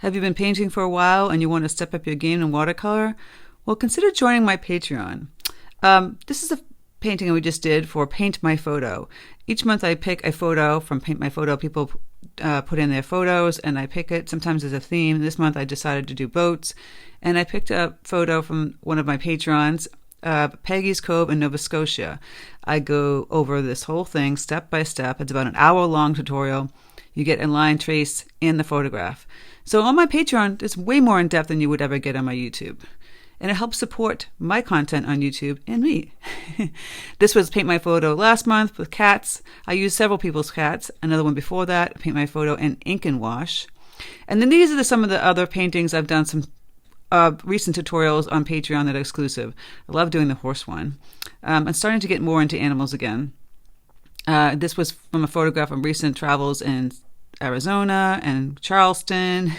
Have you been painting for a while and you want to step up your game in watercolor? Well, consider joining my Patreon. This is a painting we just did for Paint My Photo. Each month I pick a photo from Paint My Photo. People put in their photos and I pick it. Sometimes as a theme. This month I decided to do boats. And I picked a photo from one of my patrons, Peggy's Cove in Nova Scotia. I go over this whole thing step by step. It's about an hour-long tutorial. You get a line trace and the photograph. So on my Patreon, it's way more in-depth than you would ever get on my YouTube. And it helps support my content on YouTube and me. This was Paint My Photo last month with cats. I used several people's cats. Another one before that, Paint My Photo and Ink and Wash. And then these are some of the other paintings. I've done some recent tutorials on Patreon that are exclusive. I love doing the horse one. I'm starting to get more into animals again. This was from a photograph of recent travels in Arizona and Charleston.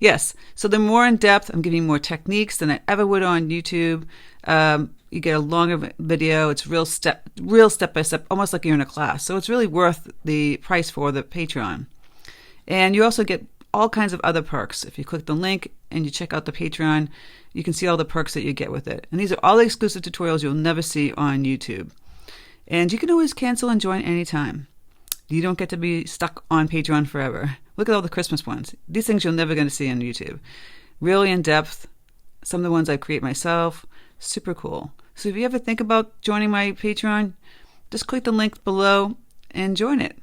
Yes, so they're more in depth. I'm giving you more techniques than I ever would on YouTube. You get a longer video. It's real step by step, almost like you're in a class. So it's really worth the price for the Patreon. And you also get all kinds of other perks. If you click the link and you check out the Patreon, you can see all the perks that you get with it. And these are all the exclusive tutorials you'll never see on YouTube. And you can always cancel and join anytime. You don't get to be stuck on Patreon forever. Look at all the Christmas ones. These things you're never going to see on YouTube. Really in depth. Some of the ones I create myself. Super cool. So if you ever think about joining my Patreon, just click the link below and join it.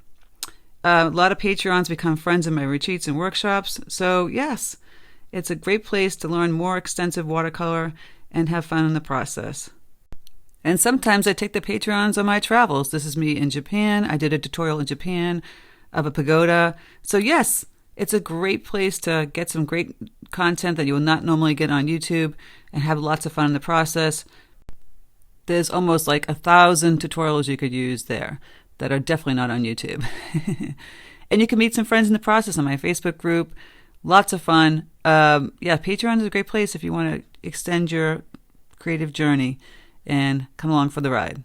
A lot of Patreons become friends in my retreats and workshops. So yes, it's a great place to learn more extensive watercolor and have fun in the process. And sometimes I take the Patreons on my travels. This is me in Japan. I did a tutorial in Japan of a pagoda. So yes, it's a great place to get some great content that you will not normally get on YouTube and have lots of fun in the process. There's almost like 1,000 tutorials you could use there that are definitely not on YouTube. And you can meet some friends in the process on my Facebook group. Lots of fun. Patreon is a great place if you want to extend your creative journey and come along for the ride.